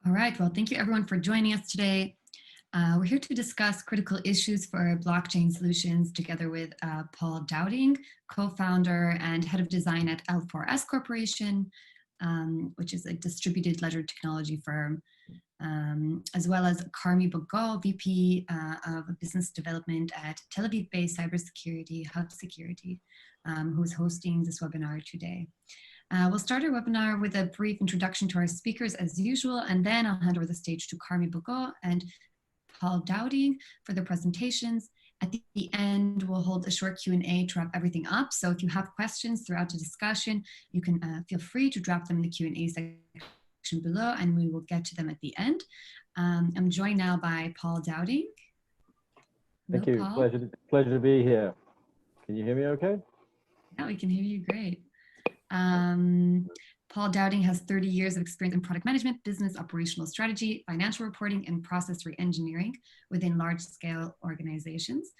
All right, well, thank you everyone for joining us today. We're here to discuss critical issues for blockchain solutions together with Paul Dowding, co-founder and head of design at L4S Corporation, which is a distributed ledger technology firm, as well as Carmi Bogot, VP of Business Development at Tel Aviv-based cybersecurity Hub Security, who's hosting this webinar today. We'll start our webinar with a brief introduction to our speakers as usual, and then I'll hand over the stage to Carmi Bogot and Paul Dowding for their presentations. At the end, we'll hold a short Q&A to wrap everything up. So if you have questions throughout the discussion, you can feel free to drop them in the Q&A section below, and we will get to them at the end. I'm joined now by Paul Dowding. Thank you. Pleasure to be here. Can you hear me okay? Yeah, we can hear you great. Paul Dowding has 30 years of experience in product management, business operational strategy, financial reporting, and process re-engineering within large-scale organizations.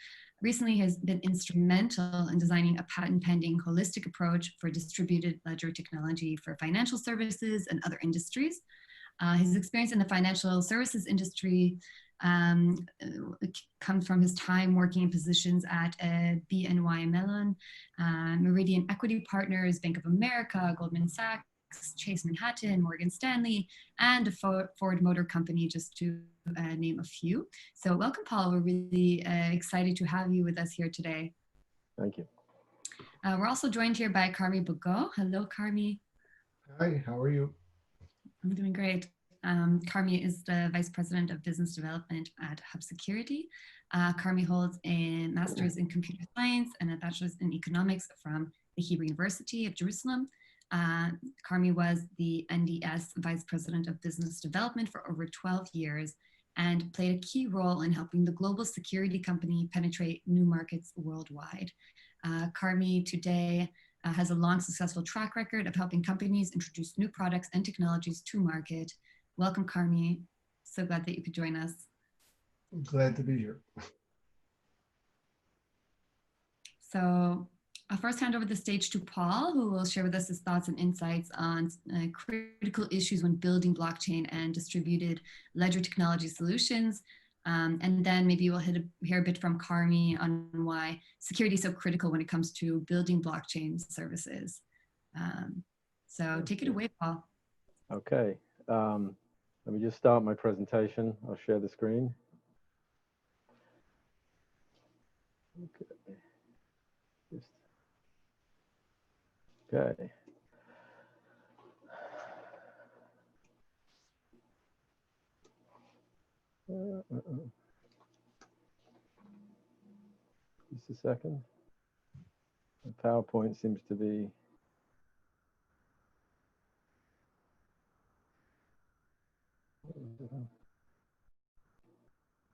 Recently, he has been instrumental in designing a patent-pending holistic approach for distributed ledger technology for financial services and other industries. His experience in the financial services industry comes from his time working in positions at BNY Mellon, Meridian Equity Partners, Bank of America, Goldman Sachs, Chase Manhattan, Morgan Stanley, and a Ford Motor Company, just to name a few. So welcome, Paul. We're really excited to have you with us here today. Thank you. We're also joined here by Carmi Bogot. Hello, Carmi. Hi, how are you? I'm doing great. Carmi is the Vice President of Business Development at Hub Security. Carmi holds a Master's in Computer Science and a Bachelor's in Economics from the Hebrew University of Jerusalem. Carmi was the NDS Vice President of Business Development for over 12 years and played a key role in helping the global security company penetrate new markets worldwide. Carmi today has a long successful track record of helping companies introduce new products and technologies to market. Welcome, Carmi. So glad that you could join us. I'm glad to be here. So I'll first hand over the stage to Paul, who will share with us his thoughts and insights on critical issues when building blockchain and distributed ledger technology solutions. And then maybe we'll hear a bit from Carmi on why security is so critical when it comes to building blockchain services. So take it away, Paul. Okay. Let me just start my presentation. I'll share the screen. Okay. Okay. Just a second. The PowerPoint seems to be.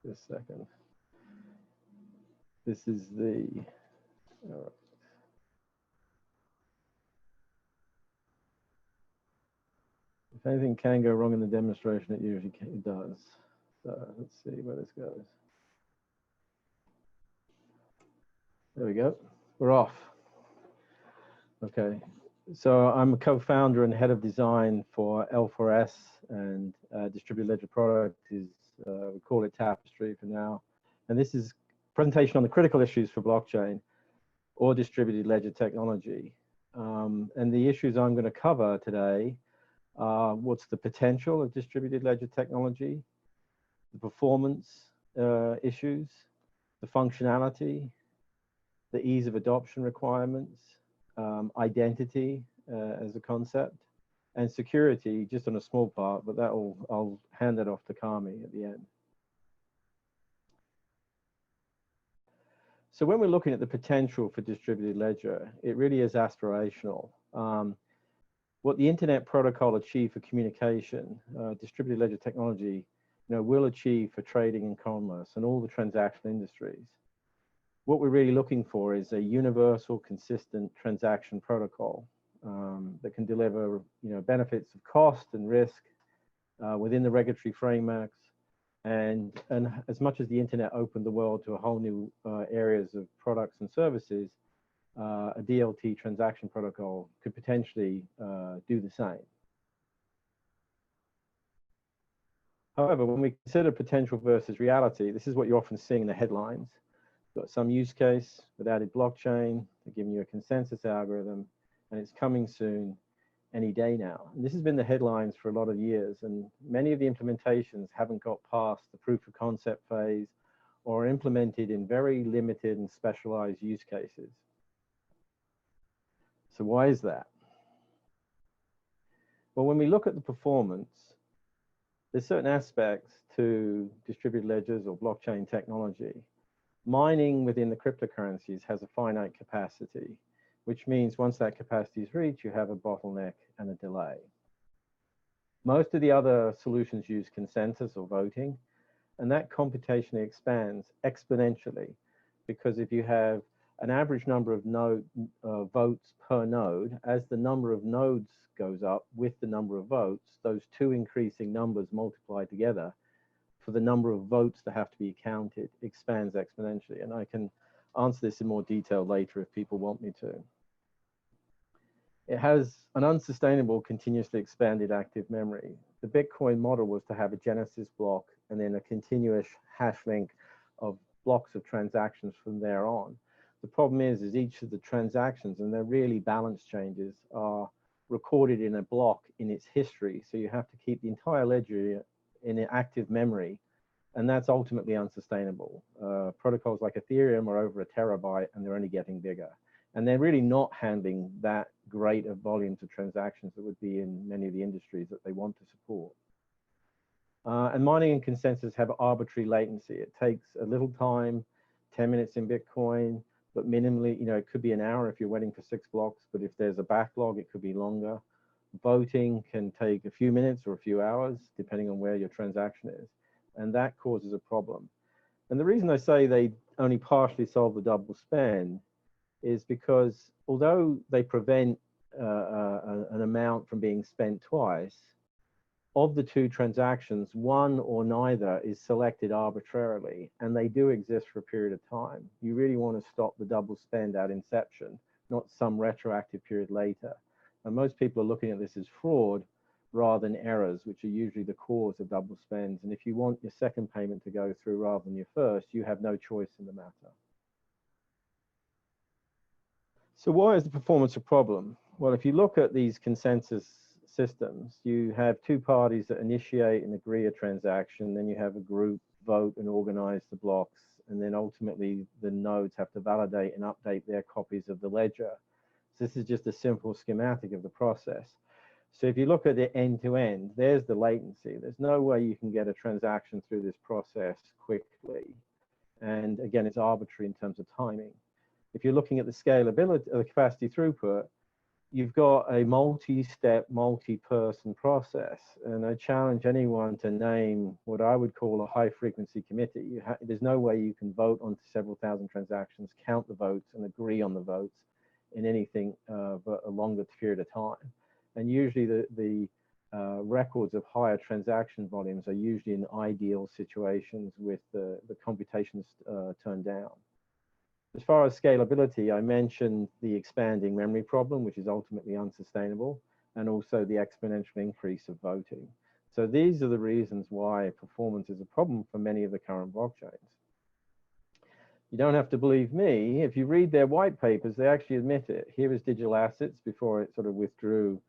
Just a second. This is the. All right. If anything can go wrong in the demonstration, it usually does. So let's see where this goes. There we go. We're off. Okay. So I'm a co-founder and head of design for L4S, and distributed ledger product is, we call it Tapestry for now. And this is a presentation on the critical issues for blockchain or distributed ledger technology. And the issues I'm going to cover today are what's the potential of distributed ledger technology, the performance issues, the functionality, the ease of adoption requirements, identity as a concept, and security just on a small part, but I'll hand that off to Carmi at the end. So when we're looking at the potential for distributed ledger, it really is aspirational. What the internet protocol achieved for communication, distributed ledger technology, will achieve for trading and commerce and all the transaction industries. What we're really looking for is a universal, consistent transaction protocol that can deliver, benefits of cost and risk within the regulatory frameworks. And as much as the internet opened the world to a whole new areas of products and services, a DLT transaction protocol could potentially do the same. However, when we consider potential versus reality, this is what you're often seeing in the headlines. You've got some use case with added blockchain, they're giving you a consensus algorithm, and it's coming soon, any day now. And this has been the headlines for a lot of years, and many of the implementations haven't got past the proof of concept phase or are implemented in very limited and specialized use cases. So why is that? Well, when we look at the performance, there's certain aspects to distributed ledgers or blockchain technology. Mining within the cryptocurrencies has a finite capacity, which means once that capacity is reached, you have a bottleneck and a delay. Most of the other solutions use consensus or voting, and that computation expands exponentially, because if you have an average number of votes per node, as the number of nodes goes up with the number of votes, those two increasing numbers multiplied together for the number of votes that have to be counted expands exponentially. And I can answer this in more detail later if people want me to. It has an unsustainable, continuously expanded active memory. The Bitcoin model was to have a genesis block and then a continuous hash link of blocks of transactions from there on. The problem is each of the transactions, and they're really balance changes, are recorded in a block in its history. So you have to keep the entire ledger in an active memory, and that's ultimately unsustainable. Protocols like Ethereum are over 1 terabyte, and they're only getting bigger. And they're really not handling that great of volumes of transactions that would be in many of the industries that they want to support. And mining and consensus have arbitrary latency. It takes a little time, 10 minutes in Bitcoin, but minimally, it could be an hour if you're waiting for 6 blocks, but if there's a backlog, it could be longer. Voting can take a few minutes or a few hours, depending on where your transaction is, and that causes a problem. And the reason I say they only partially solve the double spend is because although they prevent an amount from being spent twice, of the two transactions, one or neither is selected arbitrarily, and they do exist for a period of time. You really want to stop the double spend at inception, not some retroactive period later. And most people are looking at this as fraud rather than errors, which are usually the cause of double spends. And if you want your second payment to go through rather than your first, you have no choice in the matter. So why is the performance a problem? Well, if you look at these consensus systems, you have two parties that initiate and agree a transaction, then you have a group vote and organize the blocks, and then ultimately the nodes have to validate and update their copies of the ledger. So this is just a simple schematic of the process. So if you look at it end to end, there's the latency. There's no way you can get a transaction through this process quickly. And again, it's arbitrary in terms of timing. If you're looking at the scalability of the capacity throughput, you've got a multi-step, multi-person process. And I challenge anyone to name what I would call a high-frequency committee. There's no way you can vote on several thousand transactions, count the votes, and agree on the votes in anything but a longer period of time. And usually the records of higher transaction volumes are usually in ideal situations with the computations turned down. As far as scalability, I mentioned the expanding memory problem, which is ultimately unsustainable, and also the exponential increase of voting. So these are the reasons why performance is a problem for many of the current blockchains. You don't have to believe me. If you read their white papers, they actually admit it. Here is digital assets before it sort of withdrew,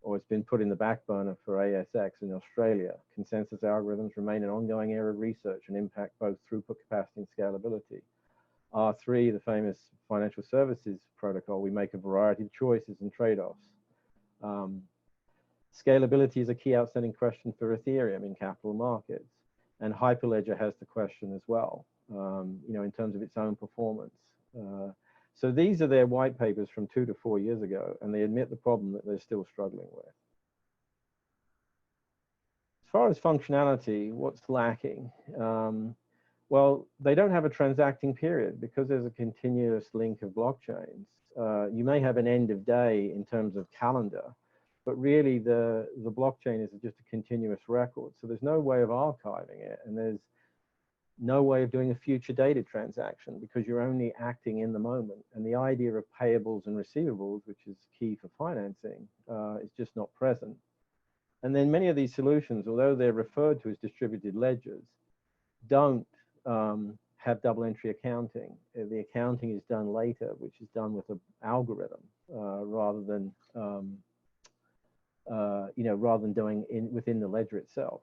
or it's been put in the back burner for ASX in Australia. Consensus algorithms remain an ongoing area of research and impact both throughput capacity and scalability. R3, the famous financial services protocol, we make a variety of choices and trade-offs. Scalability is a key outstanding question for Ethereum in capital markets, and Hyperledger has the question as well, in terms of its own performance. So these are their white papers from 2 to 4 years ago, and they admit the problem that they're still struggling with. As far as functionality, what's lacking? Well, they don't have a transacting period because there's a continuous link of blockchains. You may have an end of day in terms of calendar, but really the blockchain is just a continuous record. So there's no way of archiving it, and there's no way of doing a future dated transaction because you're only acting in the moment. And the idea of payables and receivables, which is key for financing, is just not present. And then many of these solutions, although they're referred to as distributed ledgers, don't have double entry accounting. The accounting is done later, which is done with an algorithm rather than rather than doing within the ledger itself.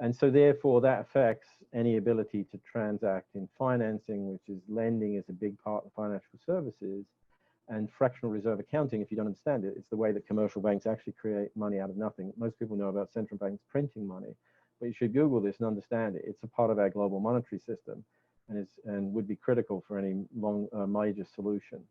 And so therefore that affects any ability to transact in financing, which is lending is a big part of financial services, and fractional reserve accounting, if you don't understand it, it's the way that commercial banks actually create money out of nothing. Most people know about central banks printing money, but you should Google this and understand it. It's a part of our global monetary system and would be critical for any major solution.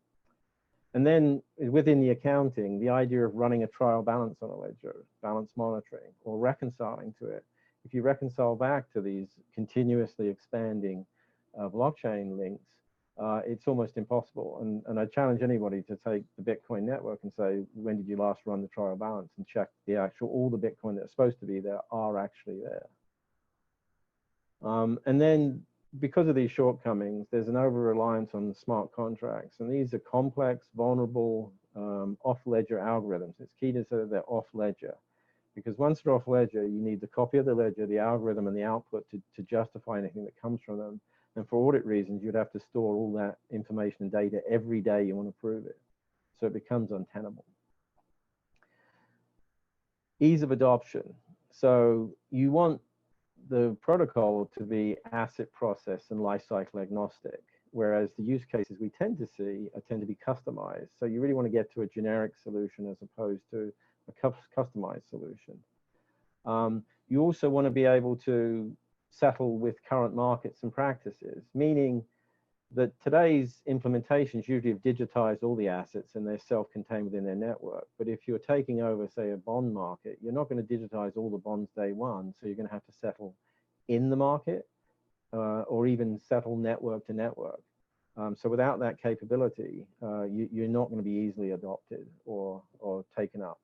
And then within the accounting, the idea of running a trial balance on a ledger, balance monitoring, or reconciling to it. If you reconcile back to these continuously expanding blockchain links, it's almost impossible. And I challenge anybody to take the Bitcoin network and say, when did you last run the trial balance, and check the all the Bitcoin that are supposed to be there are actually there. And then because of these shortcomings, there's an over-reliance on smart contracts. And these are complex, vulnerable, off-ledger algorithms. It's key to say that they're off-ledger. Because once they're off-ledger, you need the copy of the ledger, the algorithm, and the output to justify anything that comes from them. And for audit reasons, you'd have to store all that information and data every day you want to prove it. So it becomes untenable. Ease of adoption. So you want the protocol to be asset process and lifecycle agnostic, whereas the use cases we tend to see tend to be customized. So you really want to get to a generic solution as opposed to a customized solution. You also want to be able to settle with current markets and practices, meaning that today's implementations usually have digitized all the assets and they're self-contained within their network. But if you're taking over, say, a bond market, you're not going to digitize all the bonds day one, so you're going to have to settle in the market or even settle network to network. So without that capability, you're not going to be easily adopted or taken up.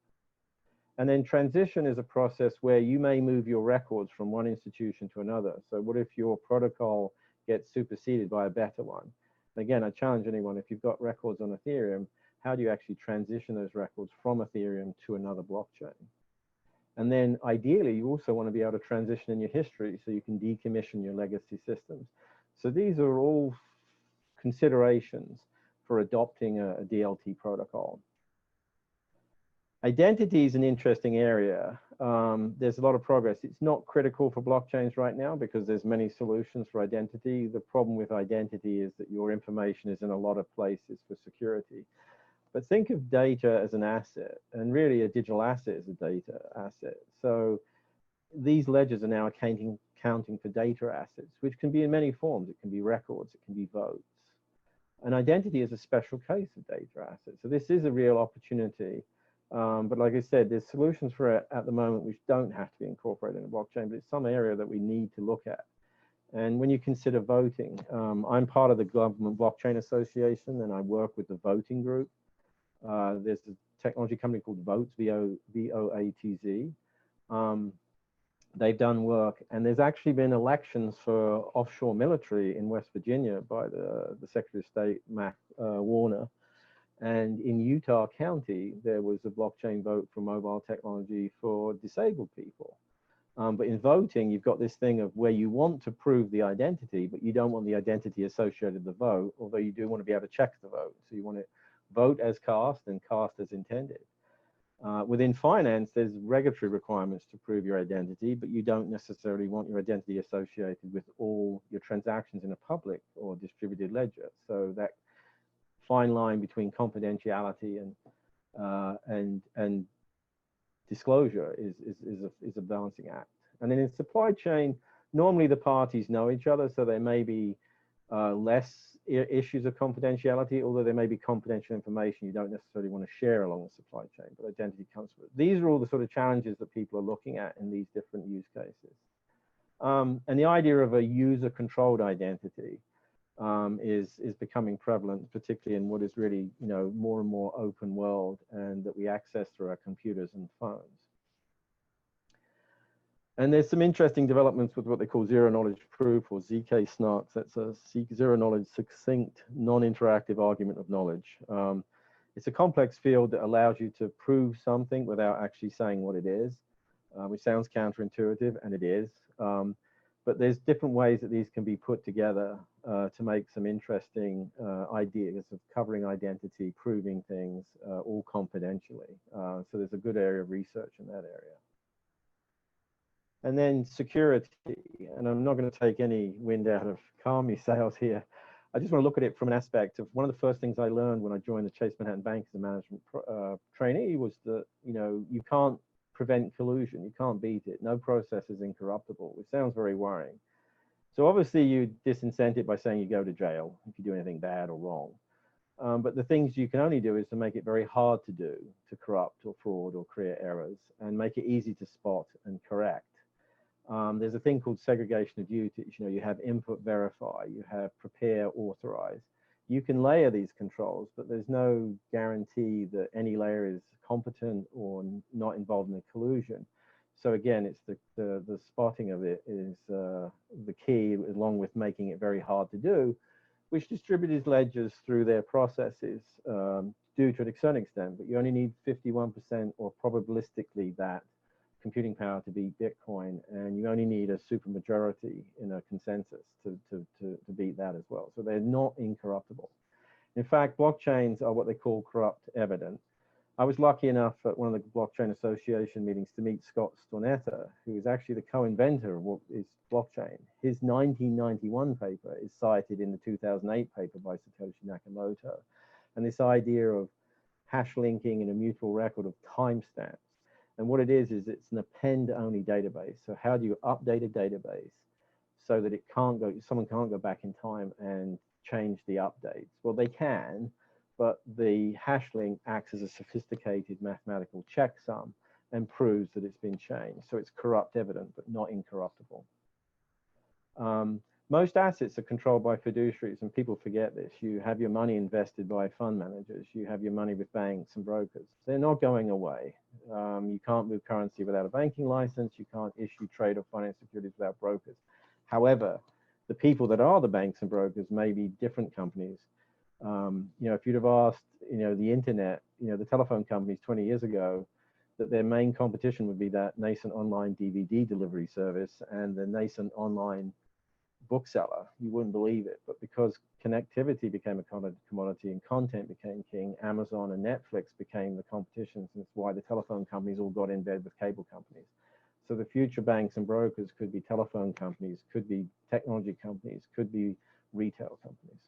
And then transition is a process where you may move your records from one institution to another. So what if your protocol gets superseded by a better one? Again, I challenge anyone, if you've got records on Ethereum, how do you actually transition those records from Ethereum to another blockchain? And then ideally, you also want to be able to transition in your history so you can decommission your legacy systems. So these are all considerations for adopting a DLT protocol. Identity is an interesting area. There's a lot of progress. It's not critical for blockchains right now because there's many solutions for identity. The problem with identity is that your information is in a lot of places for security. But think of data as an asset, and really a digital asset is a data asset. So these ledgers are now counting for data assets, which can be in many forms. It can be records, it can be votes. And identity is a special case of data assets. So this is a real opportunity. But like I said, there's solutions for it at the moment which don't have to be incorporated in a blockchain, but it's some area that we need to look at. And when you consider voting, I'm part of the Government Blockchain Association, and I work with the voting group. There's a technology company called Votes, V-O-A-T-Z. They've done work, and there's actually been elections for offshore military in West Virginia by the Secretary of State, Mac Warner. And in Utah County, there was a blockchain vote for mobile technology for disabled people. But in voting, you've got this thing of where you want to prove the identity, but you don't want the identity associated with the vote, although you do want to be able to check the vote. So you want to vote as cast and cast as intended. Within finance, there's regulatory requirements to prove your identity, but you don't necessarily want your identity associated with all your transactions in a public or distributed ledger. So that fine line between confidentiality and disclosure is a balancing act. And then in supply chain, normally the parties know each other, so there may be less issues of confidentiality, although there may be confidential information you don't necessarily want to share along the supply chain, but identity comes with it. These are all the sort of challenges that people are looking at in these different use cases. And the idea of a user-controlled identity is becoming prevalent, particularly in what is really, more and more open world and that we access through our computers and phones. And there's some interesting developments with what they call zero-knowledge proof, or ZK SNARKs. That's a zero-knowledge succinct, non-interactive argument of knowledge. It's a complex field that allows you to prove something without actually saying what it is. which sounds counterintuitive, and it is. But there's different ways that these can be put together to make some interesting ideas of covering identity, proving things, all confidentially. So there's a good area of research in that area. And then security, and I'm not going to take any wind out of Carmi sails here. I just want to look at it from an aspect of one of the first things I learned when I joined the Chase Manhattan Bank as a management trainee was that, you know, you can't prevent collusion. You can't beat it. No process is incorruptible, which sounds very worrying. So obviously you disincent it by saying you go to jail if you do anything bad or wrong. But the things you can only do is to make it very hard to do, to corrupt or fraud or create errors, and make it easy to spot and correct. There's a thing called segregation of duties. You know, you have input, verify, you have prepare, authorize. You can layer these controls, but there's no guarantee that any layer is competent or not involved in a collusion. So again, it's the spotting of it is the key, along with making it very hard to do, which distributed ledgers through their processes do to a certain extent, but you only need 51% or probabilistically that computing power to beat Bitcoin, and you only need a supermajority in a consensus to beat that as well. So they're not incorruptible. In fact, blockchains are what they call corrupt evident. I was lucky enough at one of the Blockchain Association meetings to meet Scott Stornetta, who is actually the co-inventor of what is blockchain. His 1991 paper is cited in the 2008 paper by Satoshi Nakamoto. And this idea of hash linking and a mutual record of timestamps. And what it is it's an append only database. So how do you update a database so that it can't go, someone can't go back in time and change the updates? Well, they can, but the hash link acts as a sophisticated mathematical checksum and proves that it's been changed. So it's corrupt evident, but not incorruptible. Most assets are controlled by fiduciaries, and people forget this. You have your money invested by fund managers. You have your money with banks and brokers. They're not going away. You can't move currency without a banking license. You can't issue trade or finance securities without brokers. However, the people that are the banks and brokers may be different companies. You know, if you'd have asked, you know, the internet, you know, the telephone companies 20 years ago, that their main competition would be that nascent online DVD delivery service and the nascent online bookseller, you wouldn't believe it. But because connectivity became a commodity and content became king, Amazon and Netflix became the competitions, and it's why the telephone companies all got in bed with cable companies. So the future banks and brokers could be telephone companies, could be technology companies, could be retail companies.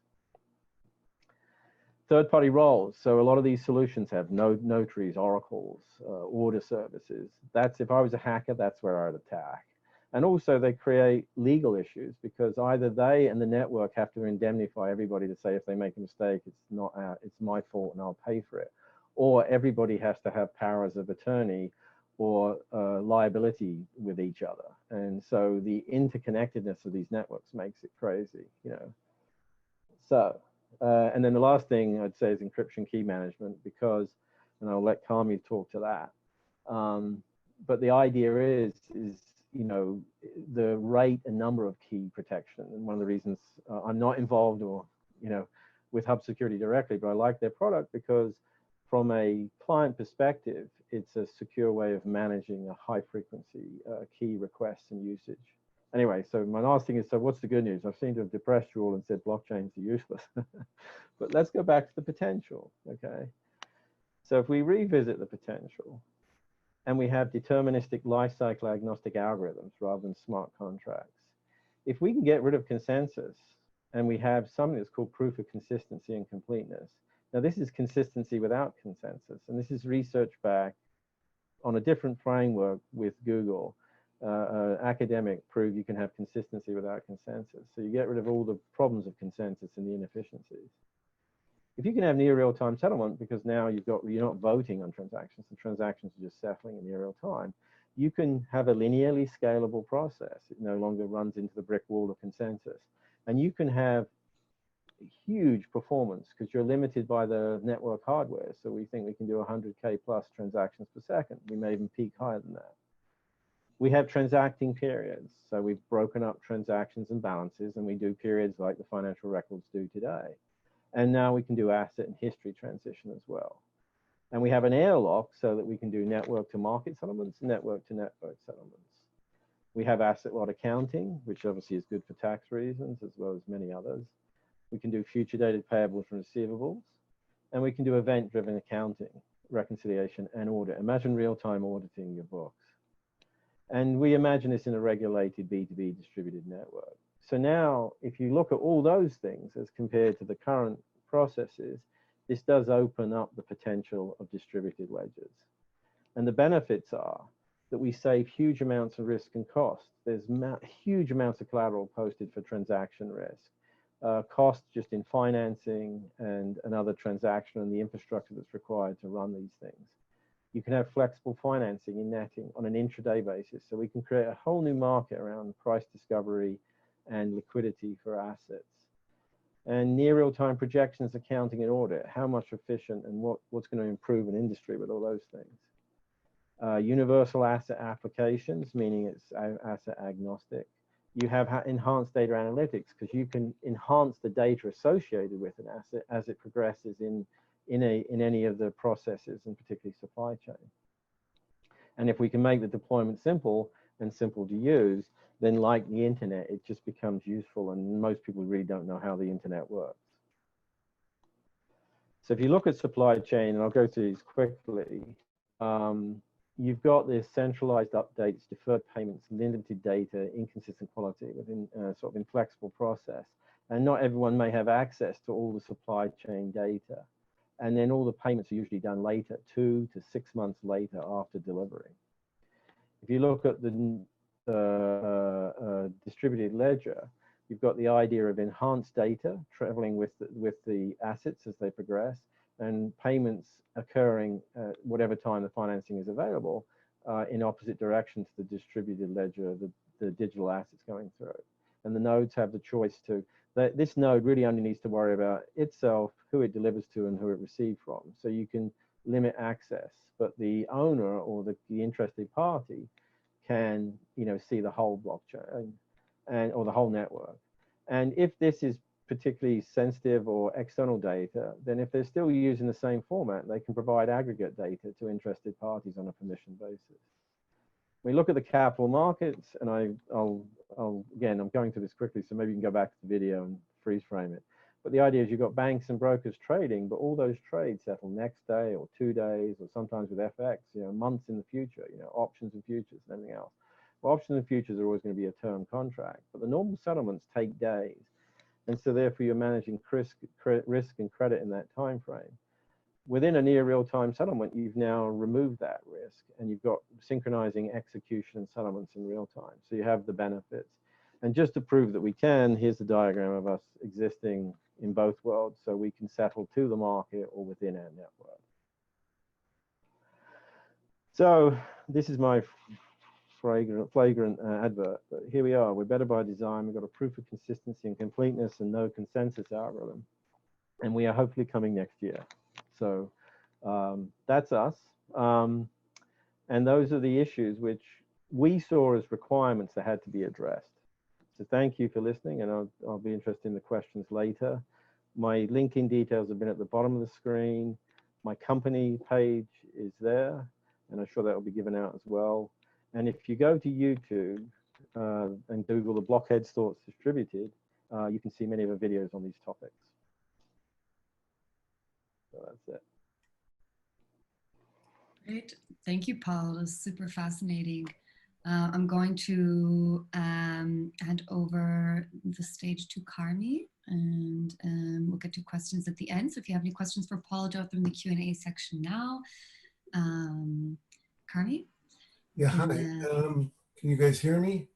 Third-party roles. So a lot of these solutions have notaries, oracles, order services. That's, if I was a hacker, that's where I'd attack. And also they create legal issues because either they and the network have to indemnify everybody to say if they make a mistake, it's my fault and I'll pay for it. Or everybody has to have powers of attorney or liability with each other. And so the interconnectedness of these networks makes it crazy, you know. So, and then the last thing I'd say is encryption key management, because, and I'll let Carmi talk to that. But the idea is, you know, the rate and number of key protection. And one of the reasons I'm not involved or, you know, with Hub Security directly, but I like their product because from a client perspective, it's a secure way of managing a high frequency key requests and usage. Anyway, so my last thing is, so what's the good news? I've seemed to have depressed you all and said blockchains are useless. But let's go back to the potential, okay? So if we revisit the potential, and we have deterministic lifecycle agnostic algorithms rather than smart contracts, if we can get rid of consensus and we have something that's called proof of consistency and completeness. Now this is consistency without consensus, and this is research back on a different framework with Google. Academic prove you can have consistency without consensus. So you get rid of all the problems of consensus and the inefficiencies. If you can have near real-time settlement, because now you're not voting on transactions, the transactions are just settling in near real time, you can have a linearly scalable process. It no longer runs into the brick wall of consensus. And you can have huge performance because you're limited by the network hardware. So we think we can do 100K plus transactions per second. We may even peak higher than that. We have transacting periods. So we've broken up transactions and balances, and we do periods like the financial records do today. And now we can do asset and history transition as well. And we have an airlock so that we can do network to market settlements, network to network settlements. We have asset lot accounting, which obviously is good for tax reasons, as well as many others. We can do future dated payables and receivables, and we can do event-driven accounting, reconciliation, and audit. Imagine real-time auditing your books. And we imagine this in a regulated B2B distributed network. So now, if you look at all those things as compared to the current processes, this does open up the potential of distributed ledgers. And the benefits are that we save huge amounts of risk and cost. There's huge amounts of collateral posted for transaction risk. Cost just in financing and another transaction and the infrastructure that's required to run these things. You can have flexible financing in netting on an intraday basis. So we can create a whole new market around price discovery and liquidity for assets. And near real-time projections, accounting and audit, how much efficient and what's going to improve an industry with all those things. Universal asset applications, meaning it's asset agnostic. You have enhanced data analytics because you can enhance the data associated with an asset as it progresses in any of the processes, and particularly supply chain. And if we can make the deployment simple and simple to use, then like the internet, it just becomes useful, and most people really don't know how the internet works. So if you look at supply chain, and I'll go through these quickly, you've got this centralized updates, deferred payments, limited data, inconsistent quality within sort of inflexible process. And not everyone may have access to all the supply chain data. And then all the payments are usually done later, 2 to 6 months later after delivery. If you look at the distributed ledger, you've got the idea of enhanced data traveling with the assets as they progress, and payments occurring at whatever time the financing is available in opposite direction to the distributed ledger, the digital assets going through it. And the nodes have the choice to, this node really only needs to worry about itself, who it delivers to, and who it received from. So you can limit access, but the owner or the interested party can, see the whole blockchain or the whole network. And if this is particularly sensitive or external data, then if they're still using the same format, they can provide aggregate data to interested parties on a permission basis. We look at the capital markets, and again, I'm going through this quickly, so maybe you can go back to the video and freeze frame it. But the idea is you've got banks and brokers trading, but all those trades settle next day or 2 days, or sometimes with FX, months in the future, options and futures and everything else. Well, options and futures are always going to be a term contract, but the normal settlements take days. And so therefore you're managing risk and credit in that time frame. Within a near real-time settlement, you've now removed that risk, and you've got synchronizing execution and settlements in real time. So you have the benefits. And just to prove that we can, here's the diagram of us existing in both worlds, so we can settle to the market or within our network. So this is my flagrant advert, but here we are. We're better by design. We've got a proof of consistency and completeness and no consensus algorithm, and we are hopefully coming next year. So that's us, and those are the issues which we saw as requirements that had to be addressed. So thank you for listening, and I'll be interested in the questions later. My LinkedIn details have been at the bottom of the screen. My company page is there, and I'm sure that will be given out as well. And if you go to YouTube and Google the Blockheads Thoughts Distributed, you can see many of the videos on these topics. So that's it. Great. Thank you, Paul. It was super fascinating. I'm going to hand over the stage to Carmi, and we'll get to questions at the end. So if you have any questions for Paul, drop them in the Q&A section now. Carmi? Yeah, hi. Can you guys hear me?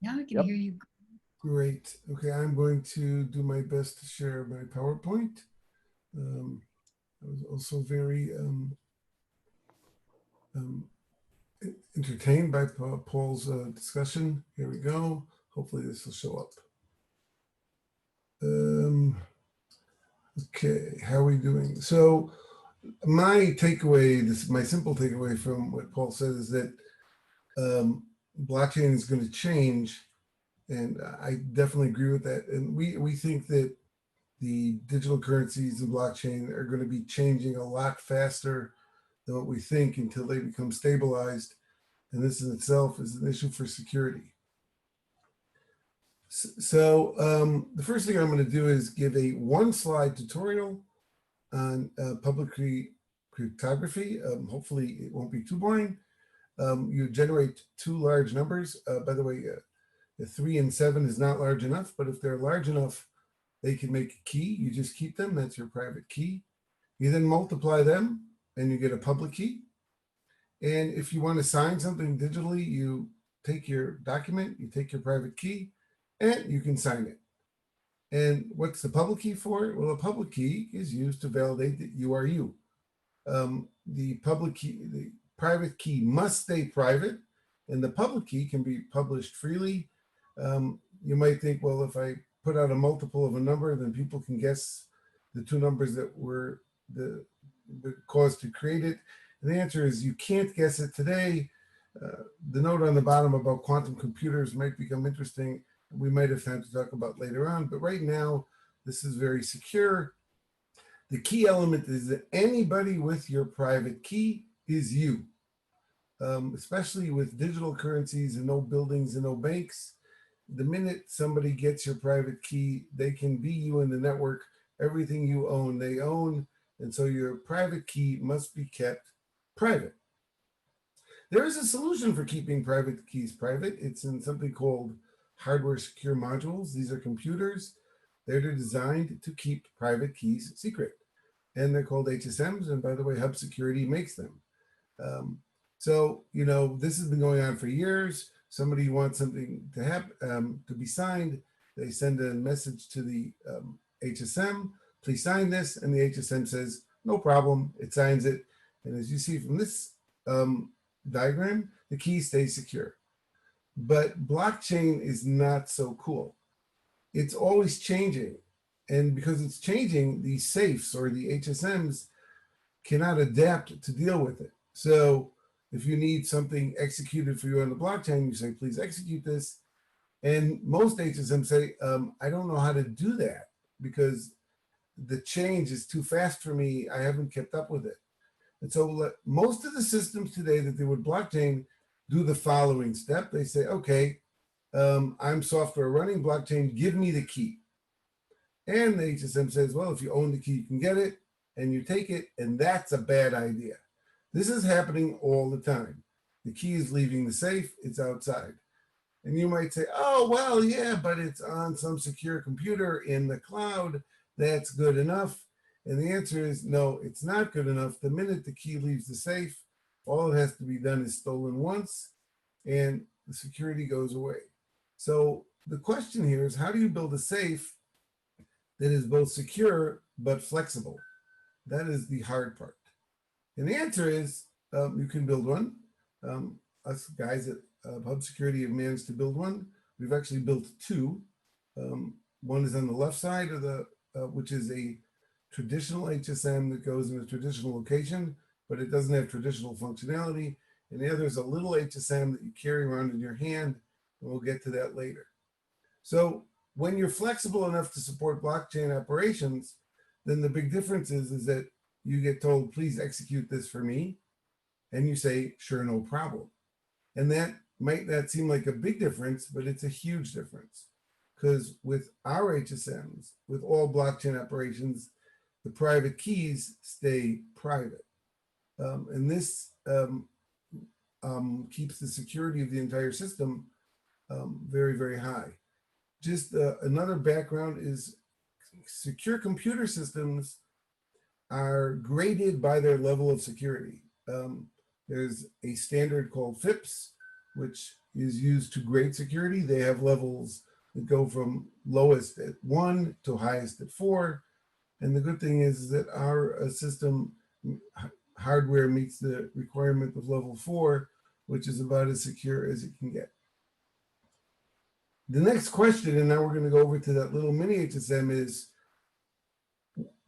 Yeah, I can hear you. Great. Okay, I'm going to do my best to share my PowerPoint. I was also very entertained by Paul's discussion. Here we go. Hopefully this will show up. Okay, how are we doing? So my takeaway, my simple takeaway from what Paul said is that blockchain is going to change, and I definitely agree with that. And we think that the digital currencies and blockchain are going to be changing a lot faster than what we think until they become stabilized. And this in itself is an issue for security. So the first thing I'm going to do is give a one-slide tutorial on public key cryptography. Hopefully it won't be too boring. You generate two large numbers. By the way, the 3 and 7 is not large enough, but if they're large enough, they can make a key. You just keep them. That's your private key. You then multiply them and you get a public key. And if you want to sign something digitally, you take your document, you take your private key, and you can sign it. And what's the public key for? Well, a public key is used to validate that you are you. The public key, the private key must stay private, and the public key can be published freely. You might think, well, if I put out a multiple of a number, then people can guess the two numbers that were the cause to create it. And the answer is you can't guess it today. The note on the bottom about quantum computers might become interesting. We might have time to talk about later on, but right now, this is very secure. The key element is that anybody with your private key is you, especially with digital currencies and no buildings and no banks. The minute somebody gets your private key, they can be you in the network. Everything you own, they own. And so your private key must be kept private. There is a solution for keeping private keys private. It's in something called hardware secure modules. These are computers. They're designed to keep private keys secret. And they're called HSMs. And by the way, Hub Security makes them. So, you know, this has been going on for years. Somebody wants something to happen, to be signed. They send a message to the HSM, please sign this. And the HSM says, no problem. It signs it. And as you see from this diagram, the key stays secure. But blockchain is not so cool. It's always changing. And because it's changing, the safes or the HSMs cannot adapt to deal with it. So if you need something executed for you on the blockchain, you say, please execute this. And most HSMs say, I don't know how to do that because the change is too fast for me. I haven't kept up with it. And so most of the systems today that do with blockchain do the following step. They say, okay, I'm software running blockchain, give me the key. And the HSM says, well, if you own the key, you can get it, and you take it, and that's a bad idea. This is happening all the time. The key is leaving the safe, it's outside. And you might say, oh, well, yeah, but it's on some secure computer in the cloud. That's good enough. And the answer is no, it's not good enough. The minute the key leaves the safe, all that has to be done is stolen once, and the security goes away. So the question here is, how do you build a safe that is both secure but flexible? That is the hard part. And the answer is you can build one. Us guys at Hub Security have managed to build one. We've actually built two. One is on the left side of the, which is a traditional HSM that goes in a traditional location, but it doesn't have traditional functionality. And the other is a little HSM that you carry around in your hand, and we'll get to that later. So when you're flexible enough to support blockchain operations, then the big difference is that you get told, please execute this for me. And you say, sure, no problem. And that might not seem like a big difference, but it's a huge difference. Because with our HSMs, with all blockchain operations, the private keys stay private. And this keeps the security of the entire system very, very high. Just another background is secure computer systems are graded by their level of security. There's a standard called FIPS, which is used to grade security. They have levels that go from lowest at 1 to highest at 4. And the good thing is that our system hardware meets the requirement of level 4, which is about as secure as it can get. The next question, and now we're going to go over to that little mini HSM, is,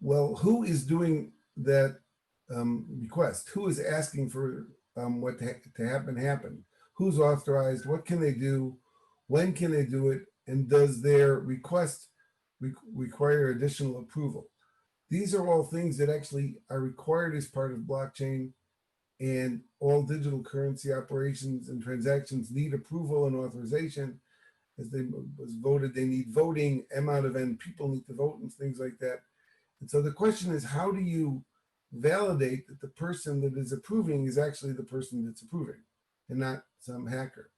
well, who is doing that request? Who is asking for what to happen? Who's authorized? What can they do? When can they do it? And does their request require additional approval? These are all things that actually are required as part of blockchain. and all digital currency operations and transactions need approval and authorization. As they was voted, they need voting, M out of N people need to vote and things like that. And so the question is, how do you validate that the person that is approving is actually the person that's approving and not some hacker?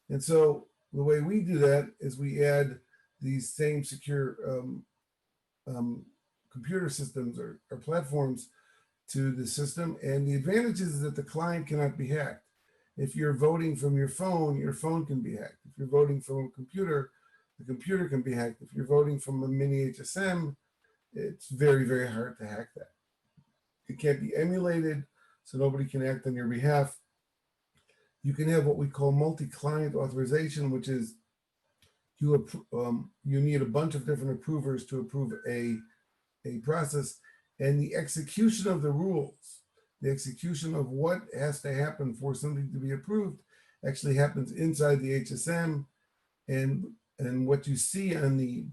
And so the way we do that is we add these same secure computer systems or platforms to the system. And the advantage is that the client cannot be hacked. If you're voting from your phone can be hacked. If you're voting from a computer, the computer can be hacked. If you're voting from a mini HSM, it's very, very hard to hack that. It can't be emulated, so nobody can act on your behalf. You can have what we call multi-client authorization, which is you need a bunch of different approvers to approve a process, and the execution of the rules, the execution of what has to happen for something to be approved actually happens inside the HSM, and what you see on the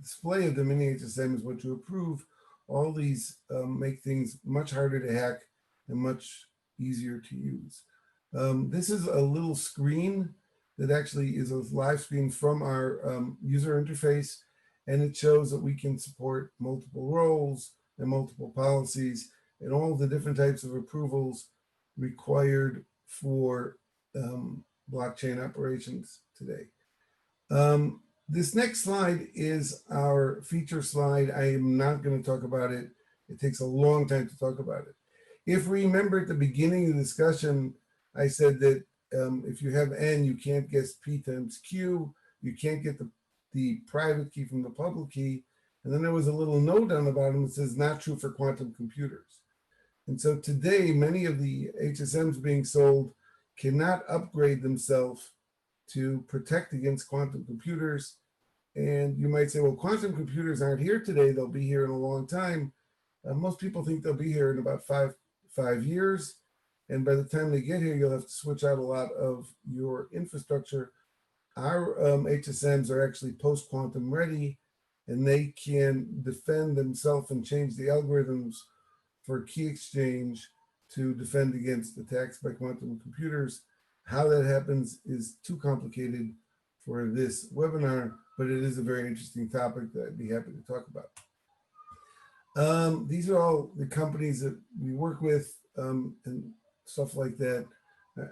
display of the mini HSM is what you approve. All these make things much harder to hack and much easier to use. This is a little screen that actually is a live screen from our user interface, and it shows that we can support multiple roles and multiple policies and all the different types of approvals required for blockchain operations today. This next slide is our feature slide. I am not going to talk about it. It takes a long time to talk about it. If we remember at the beginning of the discussion, I said that if you have N, you can't guess P times Q. You can't get the private key from the public key. And then there was a little note on the bottom that says not true for quantum computers. And so today, many of the HSMs being sold cannot upgrade themselves to protect against quantum computers. And you might say, well, quantum computers aren't here today. They'll be here in a long time. Most people think they'll be here in about five years. And by the time they get here, you'll have to switch out a lot of your infrastructure. Our HSMs are actually post-quantum ready, and they can defend themselves and change the algorithms for key exchange to defend against attacks by quantum computers. How that happens is too complicated for this webinar, but it is a very interesting topic that I'd be happy to talk about. These are all the companies that we work with and stuff like that.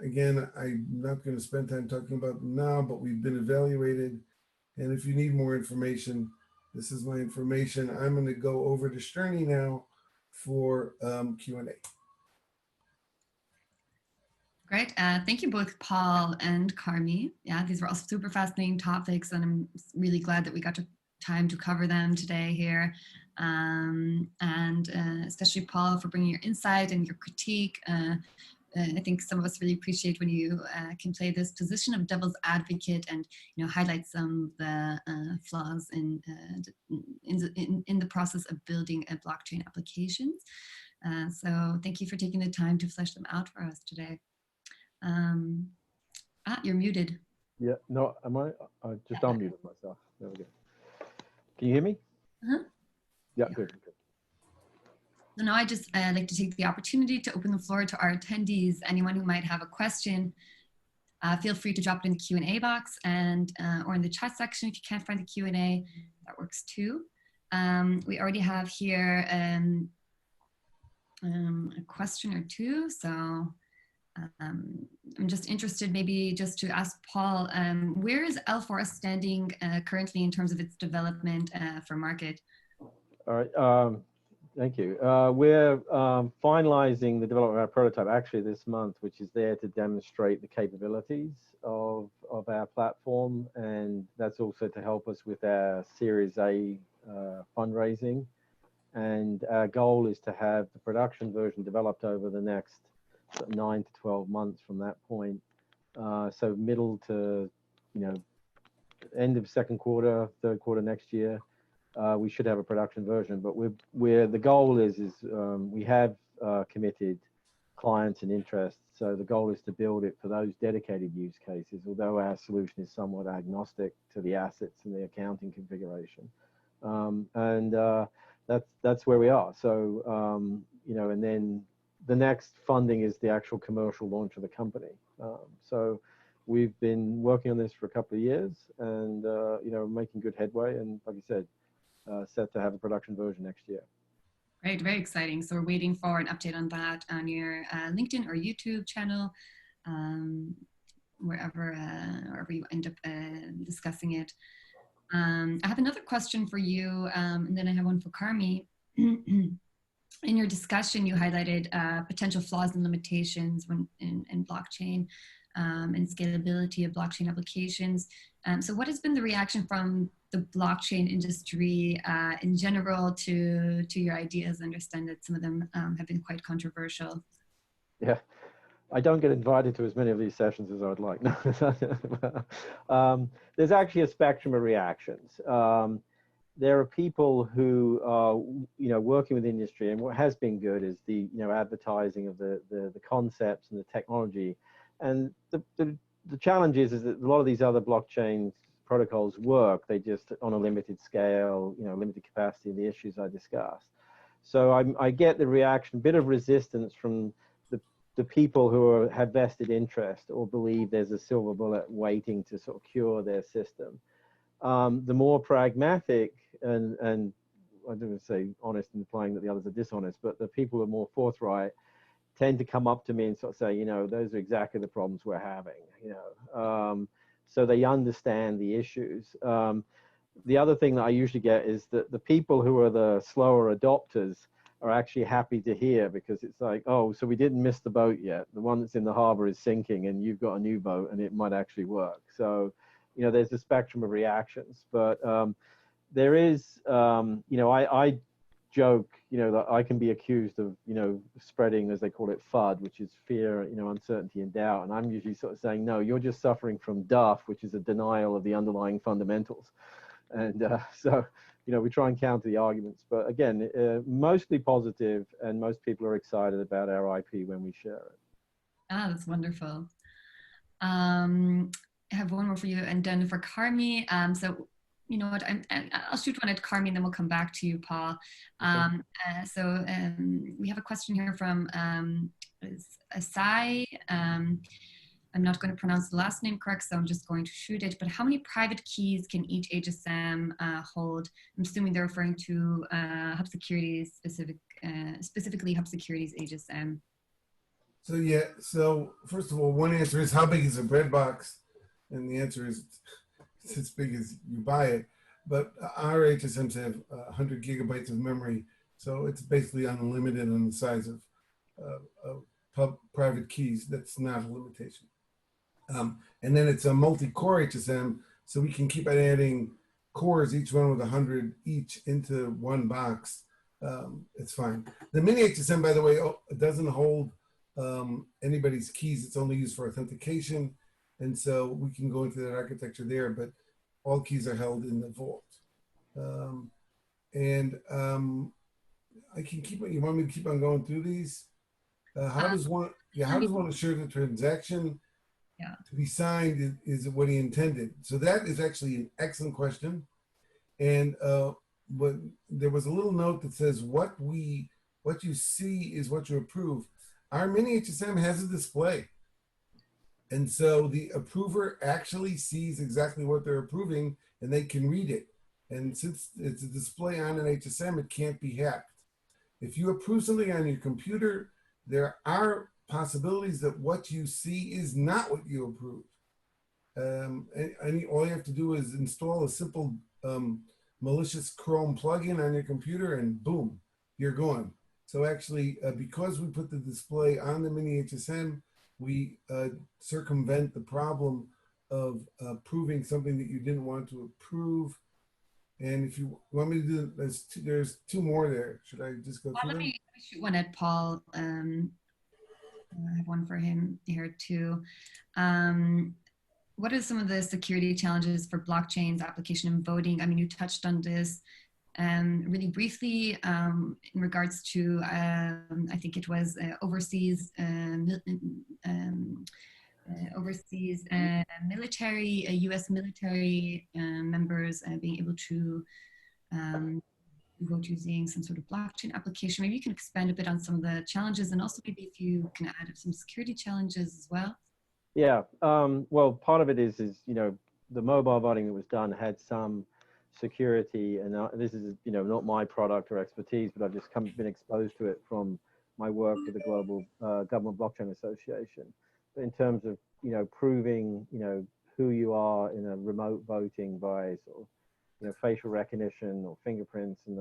Again, I'm not going to spend time talking about them now, but we've been evaluated. And if you need more information, this is my information. I'm going to go over to Shterny now for Q&A. Great. Thank you both, Paul and Carmi. Yeah, these were all super fascinating topics, and I'm really glad that we got time to cover them today here. And especially Paul for bringing your insight and your critique. I think some of us really appreciate when you can play this position of devil's advocate and highlight some of the flaws in the process of building a blockchain applications. So thank you for taking the time to flesh them out for us today. You're muted. Yeah, no, am I? I just unmuted myself. There we go. Can you hear me? Uh-huh. Yeah, good. So now I just like to take the opportunity to open the floor to our attendees. Anyone who might have a question, feel free to drop it in the Q&A box and or in the chat section. If you can't find the Q&A, that works too. We already have here a question or two. So I'm just interested maybe just to ask Paul, where is L4S standing currently in terms of its development for market? All right. Thank you. We're finalizing the development of our prototype actually this month, which is there to demonstrate the capabilities of our platform. And that's also to help us with our Series A fundraising. And our goal is to have the production version developed over the next 9 to 12 months from that point. So middle to, end of second quarter, third quarter next year. We should have a production version, but the goal is we have committed clients and interests. So the goal is to build it for those dedicated use cases, although our solution is somewhat agnostic to the assets and the accounting configuration. And that's where we are. So, and then the next funding is the actual commercial launch of the company. So we've been working on this for a couple of years, and you know, making good headway. And like you said, set to have a production version next year. Great, very exciting. So we're waiting for an update on that on your LinkedIn or YouTube channel, wherever you end up discussing it. I have another question for you, and then I have one for Carmi. In your discussion, you highlighted potential flaws and limitations when in blockchain and scalability of blockchain applications. So what has been the reaction from the blockchain industry in general to your ideas? I understand that some of them have been quite controversial. Yeah, I don't get invited to as many of these sessions as I would like. There's actually a spectrum of reactions. There are people who are, you know, working with the industry, and what has been good is the, you know, advertising of the concepts and the technology. And the challenge is that a lot of these other blockchain protocols work, they just on a limited scale, you know, limited capacity, the issues I discussed. So I get the reaction, a bit of resistance from the people who have vested interest or believe there's a silver bullet waiting to sort of cure their system. The more pragmatic and I don't want to say honest, implying that the others are dishonest, but the people who are more forthright tend to come up to me and sort of say, you know, those are exactly the problems we're having, you know. So they understand the issues. The other thing that I usually get is that the people who are the slower adopters are actually happy to hear, because it's like, oh, so we didn't miss the boat yet. The one that's in the harbor is sinking and you've got a new boat and it might actually work. So, you know, there's a spectrum of reactions, but there is, you know, I joke, you know, that I can be accused of, you know, spreading, as they call it, FUD, which is fear, you know, uncertainty and doubt. And I'm usually sort of saying, no, you're just suffering from DUF, which is a denial of the underlying fundamentals. And so, you know, we try and counter the arguments. But again, mostly positive, and most people are excited about our IP when we share it. Ah, that's wonderful. I have one more for you, and then for Carmi. So, you know what, I'll shoot one at Carmi, and then we'll come back to you, Paul. We have a question here from Asai. I'm not going to pronounce the last name correct, so I'm just going to shoot it. But how many private keys can each HSM hold? I'm assuming they're referring to Hub Security's specifically Hub Security's HSM. So yeah, so first of all, one answer is how big is a breadbox? And the answer is it's as big as you buy it. But our HSMs have 100 gigabytes of memory, so it's basically unlimited on the size of private keys. That's not a limitation. And then it's a multi-core HSM, so we can keep on adding cores, each one with 100 each, into one box. It's fine. The mini HSM, by the way, doesn't hold anybody's keys. It's only used for authentication, and so we can go into that architecture there, but all keys are held in the vault. I can keep on, you want me to keep on going through these? How does one assure the transaction to be signed is what he intended? So that is actually an excellent question. And but there was a little note that says what you see is what you approve. Our mini HSM has a display. And so the approver actually sees exactly what they're approving, and they can read it. And since it's a display on an HSM, it can't be hacked. If you approve something on your computer, there are possibilities that what you see is not what you approved. All you have to do is install a simple malicious Chrome plugin on your computer, and boom, you're gone. So actually, because we put the display on the mini HSM, we circumvent the problem of approving something that you didn't want to approve. And if you want me to do, there's two more there. Should I just go through them? Let me shoot one at Paul. I have one for him here too. What are some of the security challenges for blockchains, application, and voting? I mean, you touched on this really briefly in regards to, I think it was overseas military, U.S. military members being able to vote using some sort of blockchain application. Maybe you can expand a bit on some of the challenges, and also maybe if you can add some security challenges as well. Yeah, well, part of it is the mobile voting that was done had some security, and this is not my product or expertise, but I've just been exposed to it from my work with the Global Government Blockchain Association. But in terms of proving who you are in a remote voting by sort of facial recognition or fingerprints and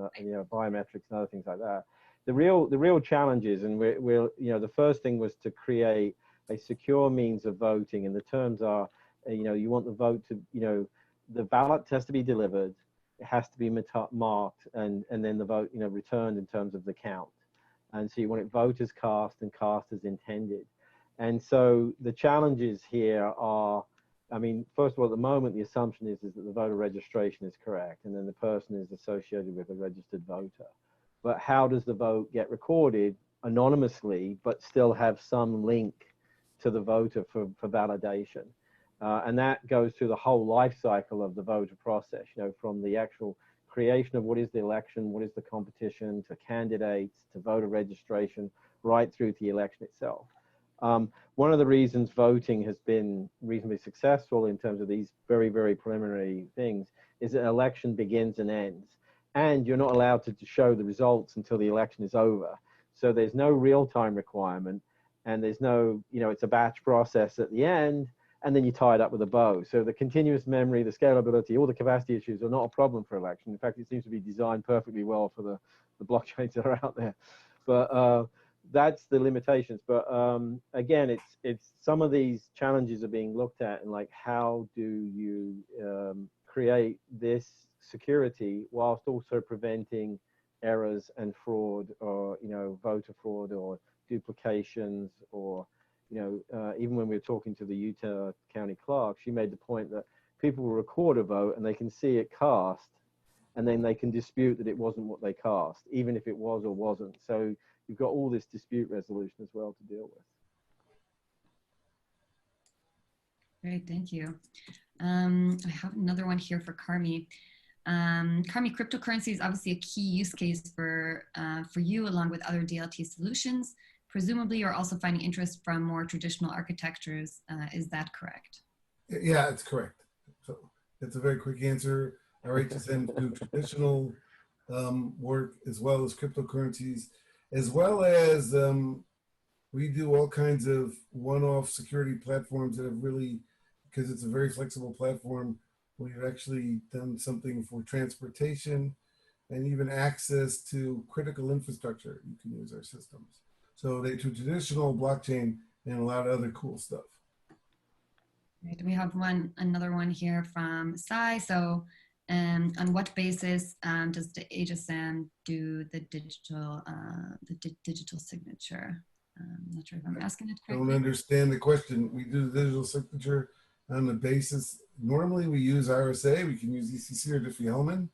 biometrics and other things like that, the real challenges, and we're the first thing was to create a secure means of voting, and the terms are, you want the vote to, the ballot has to be delivered, it has to be marked, and then the vote, returned in terms of the count. And so you want it voters cast and cast as intended. And so the challenges here are, I mean, first of all, at the moment, the assumption is that the voter registration is correct, and then the person is associated with a registered voter. But how does the vote get recorded anonymously, but still have some link to the voter for validation? And that goes through the whole life cycle of the voter process, from the actual creation of what is the election, what is the competition, to candidates, to voter registration, right through to the election itself. One of the reasons voting has been reasonably successful in terms of these very, very preliminary things is that an election begins and ends, and you're not allowed to show the results until the election is over. So there's no real-time requirement, and there's no, it's a batch process at the end, and then you tie it up with a bow. So the continuous memory, the scalability, all the capacity issues are not a problem for election. In fact, it seems to be designed perfectly well for the blockchains that are out there. But that's the limitations. But again, it's some of these challenges are being looked at, and like, how do you create this security whilst also preventing errors and fraud, or voter fraud or duplications, or even when we were talking to the Utah County Clerk, she made the point that people will record a vote and they can see it cast, and then they can dispute that it wasn't what they cast, even if it was or wasn't. So you've got all this dispute resolution as well to deal with. Great, thank you. I have another one here for Carmi. Carmi, cryptocurrency is obviously a key use case for you, along with other DLT solutions. Presumably, you're also finding interest from more traditional architectures. Is that correct? Yeah, it's correct. So that's a very quick answer. Our HSMs do traditional work as well as cryptocurrencies, as well as we do all kinds of one-off security platforms that have really, because it's a very flexible platform, we've actually done something for transportation and even access to critical infrastructure. You can use our systems. So they do traditional blockchain and a lot of other cool stuff. Right. We have another one here from Sai. So on what basis does the HSM do the digital signature? I'm not sure if I'm asking it correctly. Don't understand the question. We do the digital signature on the basis, normally we use RSA. We can use ECC or Diffie-Hellman.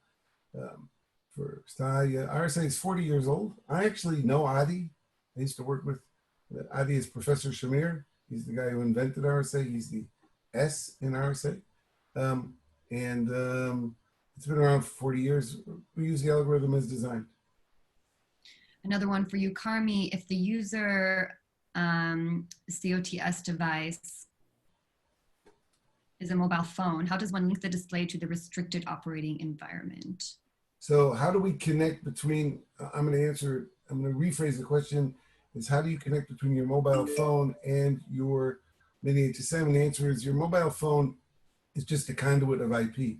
For Sai, RSA is 40 years old. I actually know Adi. I used to work with Adi is Professor Shamir. He's the guy who invented RSA. He's the S in RSA. It's been around for 40 years. We use the algorithm as designed. Another one for you, Carmi. If the user COTS device is a mobile phone, how does one link the display to the restricted operating environment? So how do we connect between, I'm going to rephrase the question, is how do you connect between your mobile phone and your mini HSM? And the answer is your mobile phone is just a conduit of IP.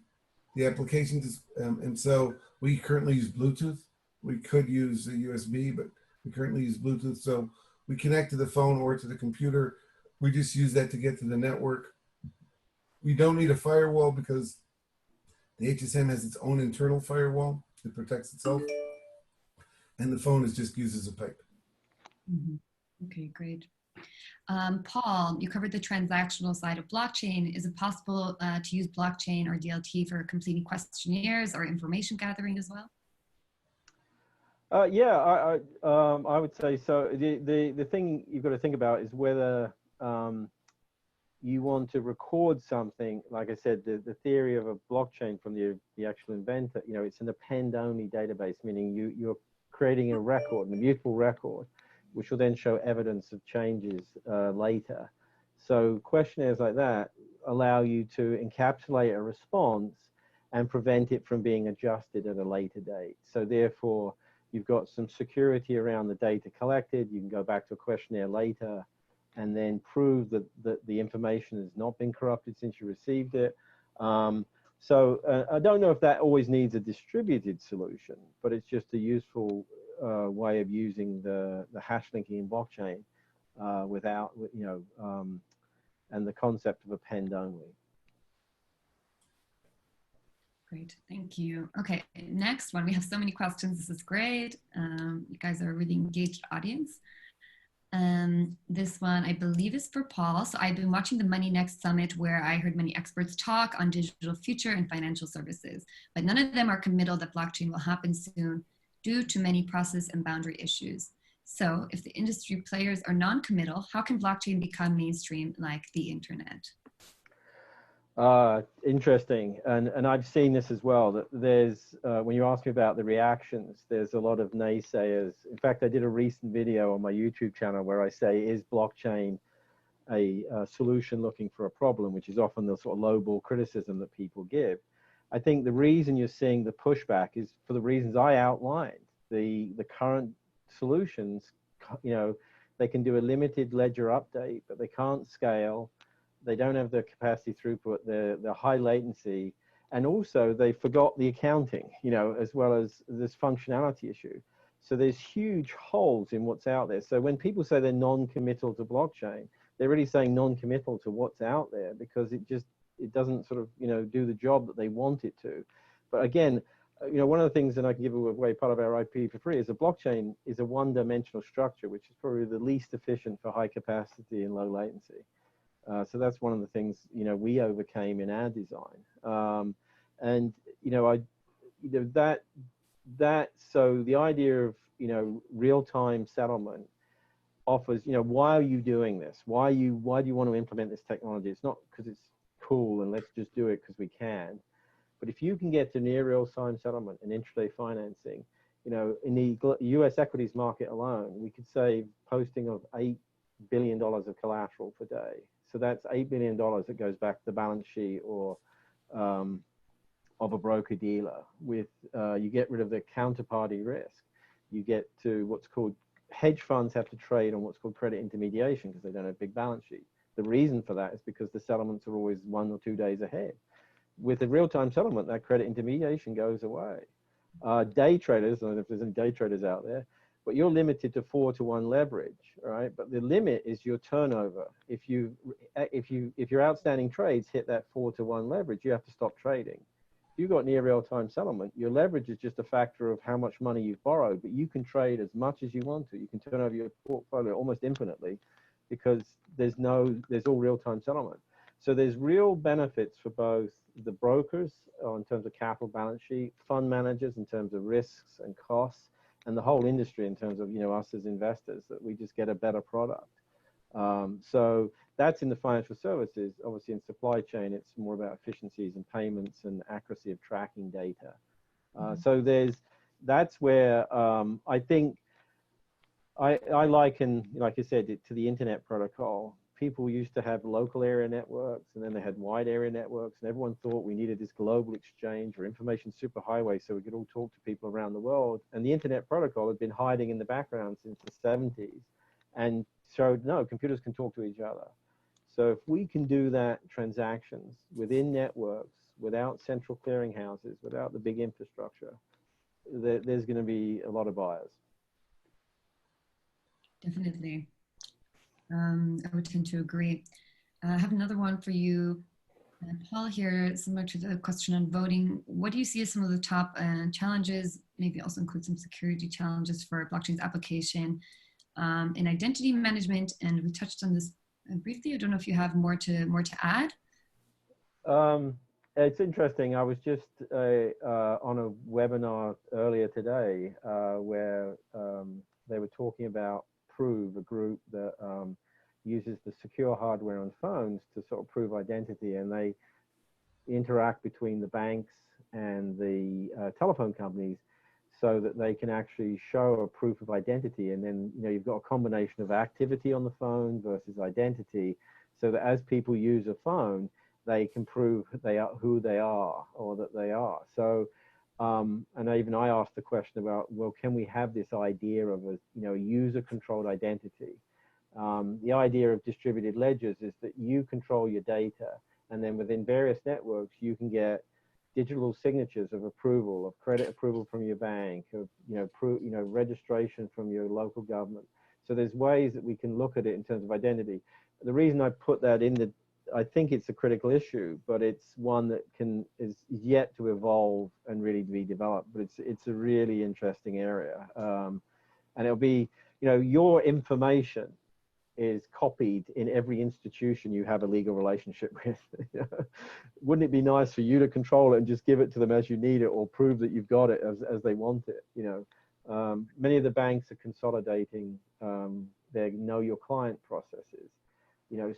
The applications, and so we currently use Bluetooth. We could use a USB, but we currently use Bluetooth. So we connect to the phone or to the computer. We just use that to get to the network. We don't need a firewall because the HSM has its own internal firewall that protects itself. And the phone just uses a pipe. Mm-hmm. Okay, great. Paul, you covered the transactional side of blockchain. Is it possible to use blockchain or DLT for completing questionnaires or information gathering as well? Yeah, I would say so. The thing you've got to think about is whether you want to record something, like I said, the theory of a blockchain from the actual inventor, you know, it's an append only database, meaning you're creating a record, an immutable record, which will then show evidence of changes later. So questionnaires like that allow you to encapsulate a response and prevent it from being adjusted at a later date. So therefore, you've got some security around the data collected. You can go back to a questionnaire later and then prove that the information has not been corrupted since you received it. So I don't know if that always needs a distributed solution, but it's just a useful way of using the hash linking in blockchain without, you know, and the concept of append only. Great, thank you. Okay, next one. We have so many questions. This is great. You guys are a really engaged audience. This one, I believe, is for Paul. So I've been watching the Money Next Summit, where I heard many experts talk on digital future and financial services, but none of them are committal that blockchain will happen soon due to many process and boundary issues. So if the industry players are non-committal, how can blockchain become mainstream like the internet? Interesting, and I've seen this as well, that there's, when you ask me about the reactions, there's a lot of naysayers. In fact, I did a recent video on my YouTube channel where I say, is blockchain a solution looking for a problem, which is often the sort of lowball criticism that people give. I think the reason you're seeing the pushback is for the reasons I outlined. The current solutions, you know, they can do a limited ledger update, but they can't scale. They don't have the capacity throughput, the high latency, and also they forgot the accounting, you know, as well as this functionality issue. So there's huge holes in what's out there. So when people say they're non-committal to blockchain, they're really saying non-committal to what's out there, because it doesn't sort of, you know, do the job that they want it to. But again, you know, one of the things that I can give away part of our IP for free is a blockchain is a one-dimensional structure, which is probably the least efficient for high capacity and low latency. So that's one of the things, you know, we overcame in our design. And, you know, so the idea of, you know, real-time settlement offers, you know, why are you doing this? Why do you want to implement this technology? It's not because it's cool and let's just do it because we can. But if you can get to near real-time settlement and intraday financing, you know, in the US equities market alone, we could save posting of $8 billion of collateral per day. So that's $8 billion that goes back to the balance sheet or of a broker dealer. With you get rid of the counterparty risk. You get to what's called, hedge funds have to trade on what's called credit intermediation because they don't have big balance sheet. The reason for that is because the settlements are always 1 or 2 days ahead. With a real-time settlement, that credit intermediation goes away. Day traders, I don't know if there's any day traders out there, but you're limited to 4-to-1 leverage, right? But the limit is your turnover. If your outstanding trades hit that 4-to-1 leverage, you have to stop trading. If you've got near real-time settlement, your leverage is just a factor of how much money you've borrowed, but you can trade as much as you want to. You can turn over your portfolio almost infinitely because there's all real-time settlement. So there's real benefits for both the brokers in terms of capital balance sheet, fund managers in terms of risks and costs, and the whole industry in terms of, you know, us as investors, that we just get a better product. So that's in the financial services. Obviously in supply chain, it's more about efficiencies and payments and accuracy of tracking data. So that's where I think I liken, like I said, it to the internet protocol. People used to have local area networks, and then they had wide area networks, and everyone thought we needed this global exchange or information superhighway so we could all talk to people around the world. And the internet protocol had been hiding in the background since the 70s and showed, no, computers can talk to each other. So if we can do that, transactions within networks, without central clearinghouses, without the big infrastructure, there's going to be a lot of buyers. Definitely. I would tend to agree. I have another one for you, Paul, here, similar to the question on voting. What do you see as some of the top challenges, maybe also include some security challenges for blockchain's application in identity management? And we touched on this briefly. I don't know if you have more to add. It's interesting. I was just on a webinar earlier today where they were talking about Prove, a group that uses the secure hardware on phones to sort of prove identity, and they interact between the banks and the telephone companies so that they can actually show a proof of identity. And then, you've got a combination of activity on the phone versus identity, so that as people use a phone, they can prove who they are, or that they are. So, and even I asked the question about, well, can we have this idea of a user-controlled identity? The idea of distributed ledgers is that you control your data, and then within various networks, you can get digital signatures of approval, of credit approval from your bank, of registration from your local government. So there's ways that we can look at it in terms of identity. The reason I put that in I think it's a critical issue, but it's one that is yet to evolve and really be developed. But it's a really interesting area, and it'll be your information is copied in every institution you have a legal relationship with. Wouldn't it be nice for you to control it and just give it to them as you need it, or prove that you've got it as they want it? Many of the banks are consolidating their know your client processes,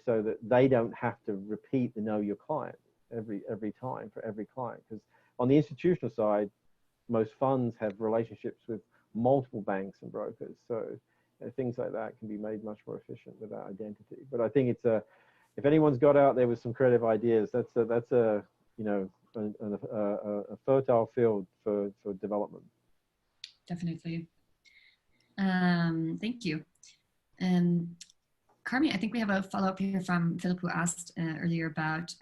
so that they don't have to repeat the know your client every time for every client. Because on the institutional side, most funds have relationships with multiple banks and brokers, so things like that can be made much more efficient with that identity. But I think it's if anyone's got out there with some creative ideas, that's a fertile field for development. Definitely. Thank you. Carmi, I think we have a follow-up here from Philip, who asked earlier about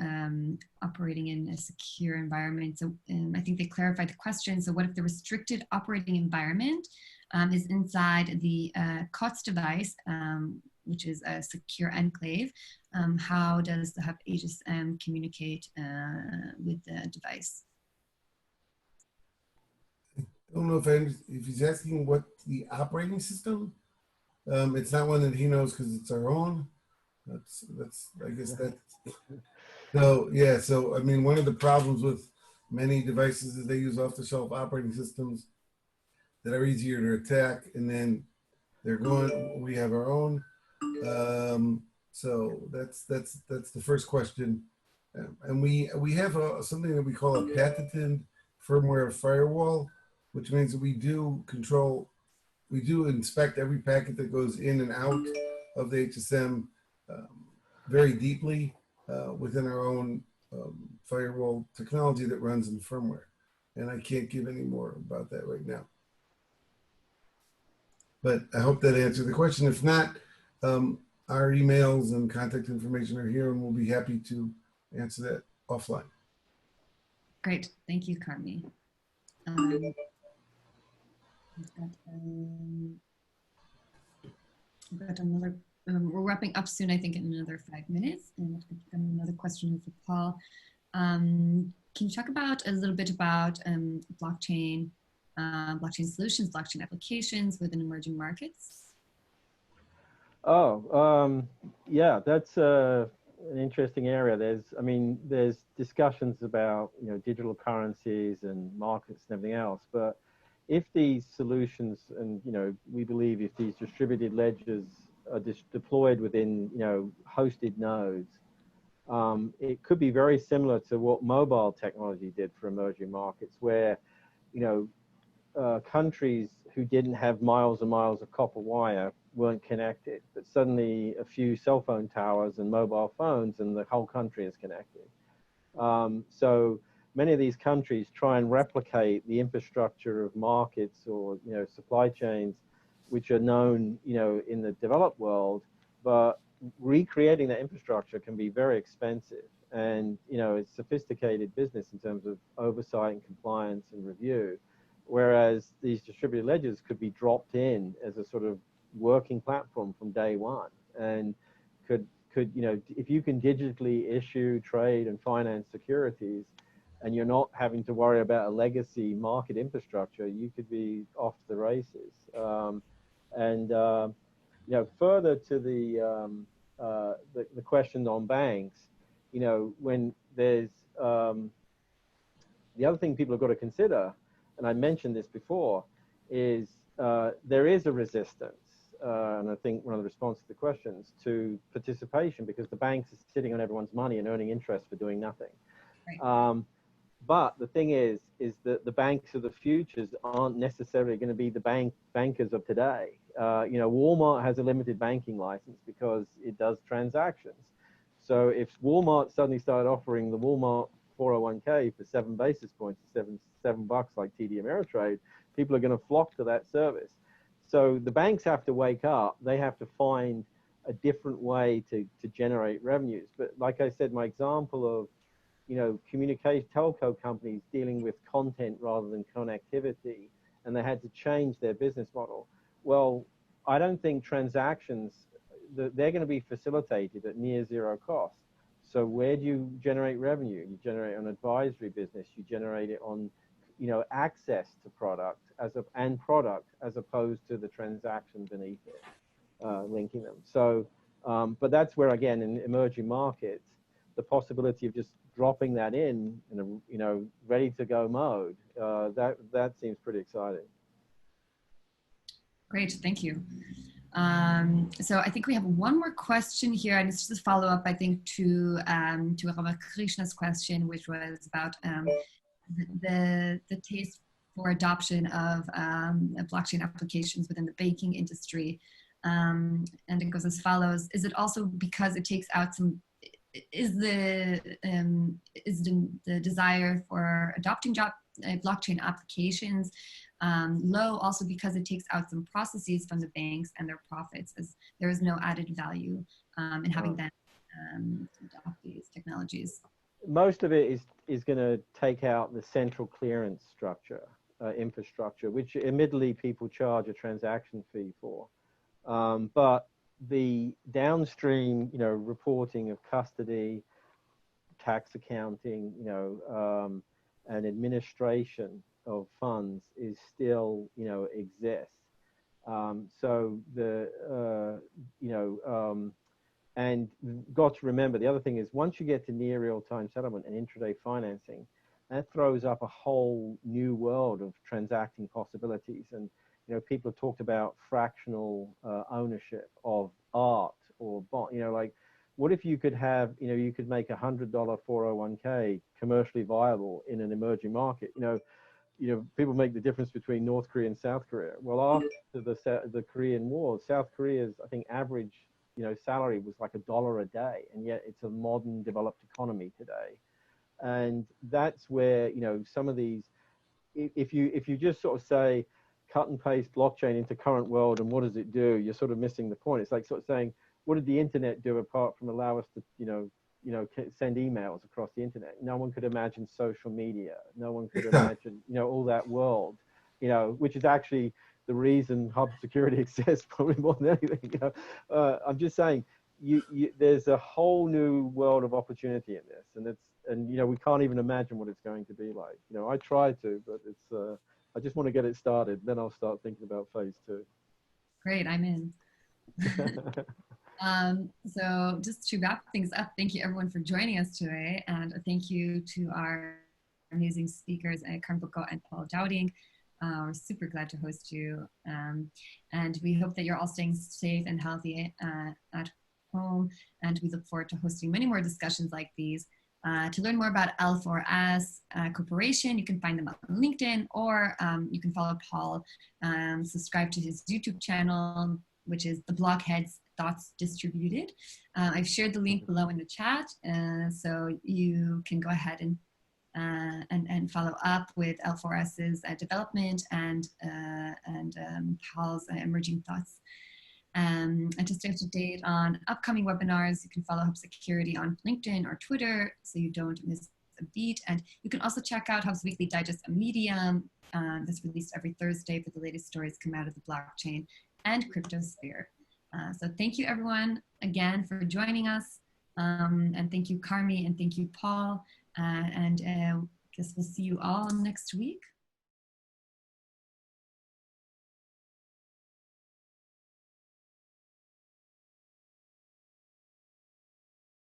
operating in a secure environment. So I think they clarified the question. So what if the restricted operating environment is inside the COTS device, which is a secure enclave? How does the hub HSM communicate with the device? I don't know if he's asking what the operating system. It's not one that he knows because it's our own. That's I guess that. So yeah, so I mean, one of the problems with many devices is they use off-the-shelf operating systems that are easier to attack, and then they're going. We have our own. So that's the first question, and we have something that we call a patented firmware firewall, which means that we do inspect every packet that goes in and out of the HSM very deeply within our own firewall technology that runs in firmware. And I can't give any more about that right now. But I hope that answered the question. If not, our emails and contact information are here, and we'll be happy to answer that offline. Great. Thank you, Carmi. We've got another, we're wrapping up soon, I think, in another 5 minutes. And another question for Paul. Can you talk about a little bit about blockchain solutions, blockchain applications within emerging markets? Oh, yeah, that's an interesting area. There's discussions about digital currencies and markets and everything else, but if these solutions, and we believe if these distributed ledgers are deployed within hosted nodes, it could be very similar to what mobile technology did for emerging markets, where countries who didn't have miles and miles of copper wire weren't connected, but suddenly a few cell phone towers and mobile phones and the whole country is connected. So many of these countries try and replicate the infrastructure of markets or supply chains which are known in the developed world, but recreating that infrastructure can be very expensive, and it's sophisticated business in terms of oversight and compliance and review, whereas these distributed ledgers could be dropped in as a sort of working platform from day one, and could if you can digitally issue, trade, and finance securities, and you're not having to worry about a legacy market infrastructure, you could be off to the races. Further to the question on banks, when there's the other thing people have got to consider, and I mentioned this before, is there is a resistance and I think one of the responses to the questions, to participation, because the banks are sitting on everyone's money and earning interest for doing nothing. Right. But the thing is that the banks of the futures aren't necessarily going to be the bankers of today. You know, Walmart has a limited banking license because it does transactions. So if Walmart suddenly started offering the Walmart 401k for 7 basis points, seven bucks like TD Ameritrade, people are going to flock to that service. So the banks have to wake up. They have to find a different way to generate revenues. But like I said, my example of, you know, telco companies dealing with content rather than connectivity, and they had to change their business model. Well, I don't think transactions, they're going to be facilitated at near zero cost. So where do you generate revenue? You generate on advisory business. You generate it on, you know, access to product as opposed to the transaction beneath it, linking them. So, but that's where, again, in emerging markets, the possibility of just dropping that in a, you know, ready to go mode, that seems pretty exciting. Great, thank you. So I think we have one more question here, and it's just a follow-up, I think, to Krishna's question, which was about the taste for adoption of blockchain applications within the banking industry. And it goes as follows: is it also because it takes out some? Is the desire for adopting blockchain applications low also because it takes out some processes from the banks and their profits, as there is no added value in having them adopt these technologies? Most of it is going to take out the central clearance structure, infrastructure, which admittedly people charge a transaction fee for. But the downstream, you know, reporting of custody, tax accounting, you know, and administration of funds is still, you know, exists. So the, you know, and got to remember, the other thing is once you get to near real-time settlement and intraday financing, that throws up a whole new world of transacting possibilities. And, you know, people have talked about fractional ownership of art or bond, you know, like, what if you could have, you know, you could make $100 401k commercially viable in an emerging market? You know, people make the difference between North Korea and South Korea. Well, after the Korean War, South Korea's, I think, average, you know, salary was like $1 a day, and yet it's a modern developed economy today. And that's where, you know, some of these, if you just sort of say, cut and paste blockchain into current world and what does it do, you're sort of missing the point. It's like sort of saying, what did the internet do apart from allow us to, you know, send emails across the internet? No one could imagine social media. No one could imagine, you know, all that world, you know, which is actually the reason hub security exists probably more than anything. You know, I'm just saying, there's a whole new world of opportunity in this, and you know, we can't even imagine what it's going to be like. You know, I try to, but it's I just want to get it started. Then I'll start thinking about phase 2. Great, I'm in. So just to wrap things up, thank you everyone for joining us today, and thank you to our amazing speakers, Carmi, Bogot, and Paul Dowding. We're super glad to host you, and we hope that you're all staying safe and healthy at home, and we look forward to hosting many more discussions like these. To learn more about L4S Corporation, you can find them on LinkedIn, or you can follow Paul, subscribe to his YouTube channel, which is the Blockheads Thoughts Distributed. I've shared the link below in the chat, so you can go ahead and follow up with L4S's development and Paul's emerging thoughts. And to stay up to date on upcoming webinars, you can follow Hub Security on LinkedIn or Twitter so you don't miss a beat. And you can also check out Hub's weekly digest of Medium that's released every Thursday for the latest stories come out of the blockchain and cryptosphere. So thank you everyone again for joining us. And thank you, Carmi, and thank you, Paul. And I guess we'll see you all next week.